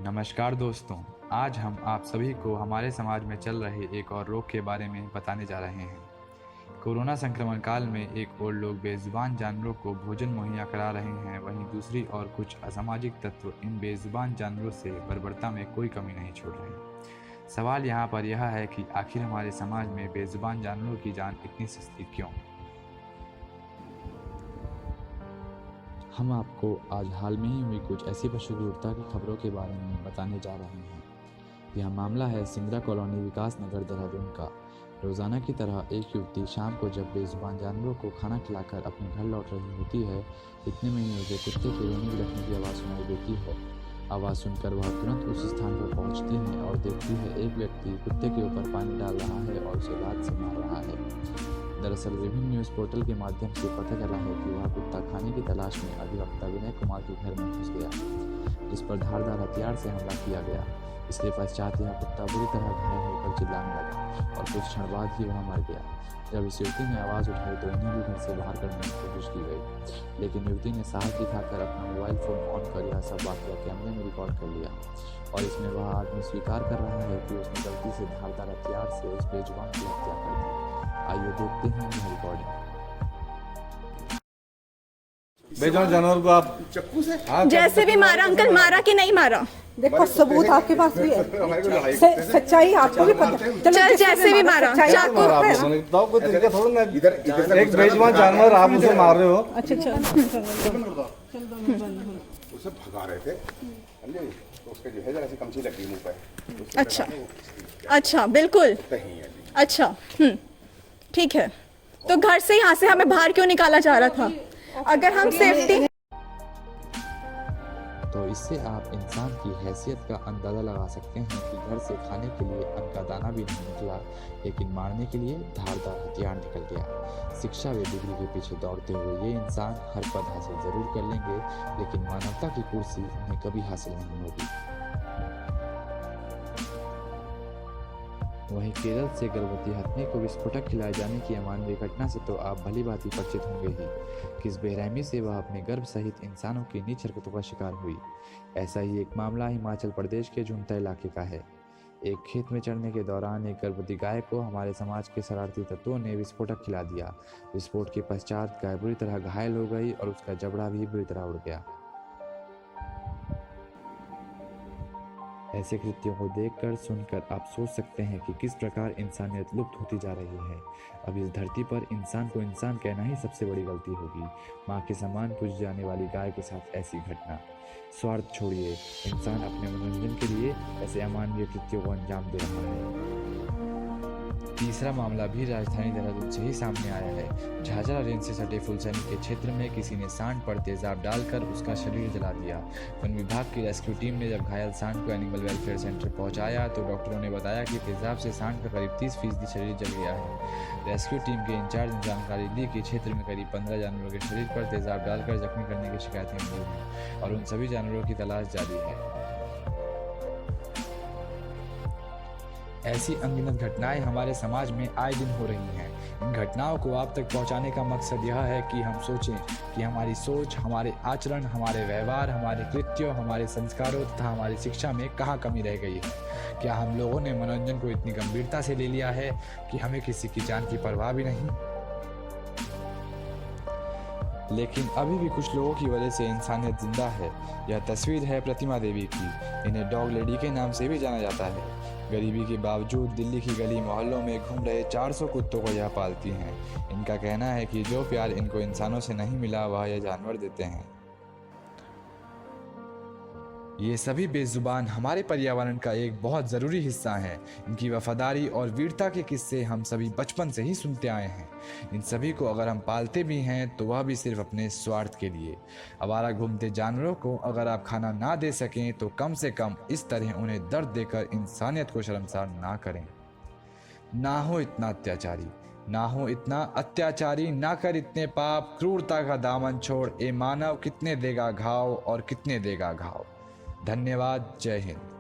नमस्कार दोस्तों, आज हम आप सभी को हमारे समाज में चल रहे एक और रोग के बारे में बताने जा रहे हैं। कोरोना संक्रमण काल में एक ओर लोग बेजुबान जानवरों को भोजन मुहैया करा रहे हैं, वहीं दूसरी ओर कुछ असामाजिक तत्व इन बेजुबान जानवरों से बर्बरता में कोई कमी नहीं छोड़ रहे। सवाल यहाँ पर यह है कि आखिर हमारे समाज में बेजुबान जानवरों की जान इतनी सस्ती क्यों? हम आपको आज हाल में ही हुई कुछ ऐसी पशु क्रूरता की खबरों के बारे में बताने जा रहे हैं। यह मामला है सिंगरा कॉलोनी विकास नगर देहरादून का। रोज़ाना की तरह एक युवती शाम को जब बेजुबान जानवरों को खाना खिलाकर अपने घर लौट रही होती है, इतने में ही उसे कुत्ते के रोने बिलखने की आवाज़ सुनाई देती है। आवाज़ सुनकर वह तुरंत उस स्थान पर पहुंचती है और देखती है एक व्यक्ति कुत्ते के ऊपर पानी डाल रहा है और उसे लात से मार रहा है। दरअसल विभिन्न न्यूज़ पोर्टल के माध्यम से पता चला है कि वह कुत्ता खाने की तलाश में अधिवक्ता विनय कुमार के घर में घुस गया, जिस पर धारदार हथियार से हमला किया गया। इसके पश्चात यह कुत्ता बुरी तरह घायल होकर चिल्लाने लगा और कुछ क्षण बाद ही वह मर गया। जब इस युवती ने आवाज़ उठाई तो इन्हें भी घर से बाहर करने की कोशिश की गई, लेकिन युवती ने साहस दिखाकर अपना मोबाइल फ़ोन ऑन कर यह सब वाक़या कैमरे में रिकॉर्ड कर लिया और इसमें वह आदमी स्वीकार कर रहा है कि उसने गलती से धारदार हथियार से उस बेजुबान की हत्या कर दी। आइए देखते हैं यह रिकॉर्डिंग। बेजुबान जानवर को आप चक्कू से जैसे भी मारा अंकल, मारा कि नहीं मारा? देखो सबूत आपके पास भी है, सच्चाई आपको भी पता है। चल जैसे भी मारा, चाकू आप लोगों ने बताओ कोई तरीका थोड़ा ना। इधर एक बेजुबान जानवर आप उसे मार रहे हो। अच्छा उसे भगा रहे थे, समझे? तो उसके जो है जरा सी कमची लगी मुंह पे। अच्छा अच्छा, बिल्कुल नहीं है अच्छा। ठीक है, तो घर से यहाँ से हमें बाहर क्यों निकाला जा रहा था? अगर हम सेफ्टी तो इससे आप इंसान की हैसियत का अंदाज़ा लगा सकते हैं कि घर से खाने के लिए अन्न का दाना भी नहीं निकला, लेकिन मारने के लिए धारदार हथियार निकल गया। शिक्षा व डिग्री के पीछे दौड़ते हुए ये इंसान हर पद हासिल जरूर कर लेंगे, लेकिन मानवता की कुर्सी उन्हें कभी हासिल नहीं होगी। वहीं केरल से गर्भवती हथनी को विस्फोटक खिलाए जाने की अमानवीय घटना से तो आप भली भांति परिचित होंगे ही। किस बेरहमी से वह अपने गर्भ सहित इंसानों की नीच हरकतों का शिकार हुई। ऐसा ही एक मामला हिमाचल प्रदेश के झुंझुनू इलाके का है। एक खेत में चढ़ने के दौरान एक गर्भवती गाय को हमारे समाज के शरारती तत्वों ने विस्फोटक खिला दिया। विस्फोट के पश्चात गाय बुरी तरह घायल हो गई और उसका जबड़ा भी बुरी तरह उड़ गया। ऐसे कृत्यों को देखकर सुनकर आप सोच सकते हैं कि किस प्रकार इंसानियत लुप्त होती जा रही है। अब इस धरती पर इंसान को इंसान कहना ही सबसे बड़ी गलती होगी। माँ के समान पूजी जाने वाली गाय के साथ ऐसी घटना। स्वार्थ छोड़िए, इंसान अपने मनोरंजन के लिए ऐसे अमानवीय कृत्यों को अंजाम दे रहा है। तीसरा मामला भी राजधानी देहरादून से ही सामने आया है। झाझरा रेंज से सटे फुलसैनी के क्षेत्र में किसी ने सांड पर तेजाब डालकर उसका शरीर जला दिया। वन विभाग की रेस्क्यू टीम ने जब घायल सांड को एनिमल वेलफेयर सेंटर पहुंचाया तो डॉक्टरों ने बताया कि तेजाब से सांड का करीब 30% शरीर जल गया है। रेस्क्यू टीम के इंचार्ज ने जानकारी दी कि क्षेत्र में करीब 15 जानवरों के शरीर पर तेजाब डालकर जख्मी करने की शिकायतें मिली हैं और उन सभी जानवरों की तलाश जारी है। ऐसी अनगिनत घटनाएं हमारे समाज में आए दिन हो रही हैं। इन घटनाओं को आप तक पहुंचाने का मकसद यह है कि हम सोचें कि हमारी सोच, हमारे आचरण, हमारे व्यवहार, हमारे कृत्यों, हमारे संस्कारों तथा हमारी शिक्षा में कहाँ कमी रह गई है। क्या हम लोगों ने मनोरंजन को इतनी गंभीरता से ले लिया है कि हमें किसी की जान की परवाह भी नहीं? लेकिन अभी भी कुछ लोगों की वजह से इंसानियत जिंदा है। यह तस्वीर है प्रतिमा देवी की। इन्हें डॉग लेडी के नाम से भी जाना जाता है। गरीबी के बावजूद दिल्ली की गली मोहल्लों में घूम रहे 400 कुत्तों को यह पालती हैं। इनका कहना है कि जो प्यार इनको इंसानों से नहीं मिला वह यह जानवर देते हैं। ये सभी बेजुबान हमारे पर्यावरण का एक बहुत ज़रूरी हिस्सा हैं। इनकी वफादारी और वीरता के किस्से हम सभी बचपन से ही सुनते आए हैं। इन सभी को अगर हम पालते भी हैं तो वह भी सिर्फ अपने स्वार्थ के लिए। आवारा घूमते जानवरों को अगर आप खाना ना दे सकें तो कम से कम इस तरह उन्हें दर्द देकर इंसानियत को शर्मसार ना करें। ना हो इतना अत्याचारी, ना हो इतना अत्याचारी, ना कर इतने पाप, क्रूरता का दामन छोड़। ए मानव कितने देगा घाव और कितने देगा घाव। धन्यवाद। जय हिंद।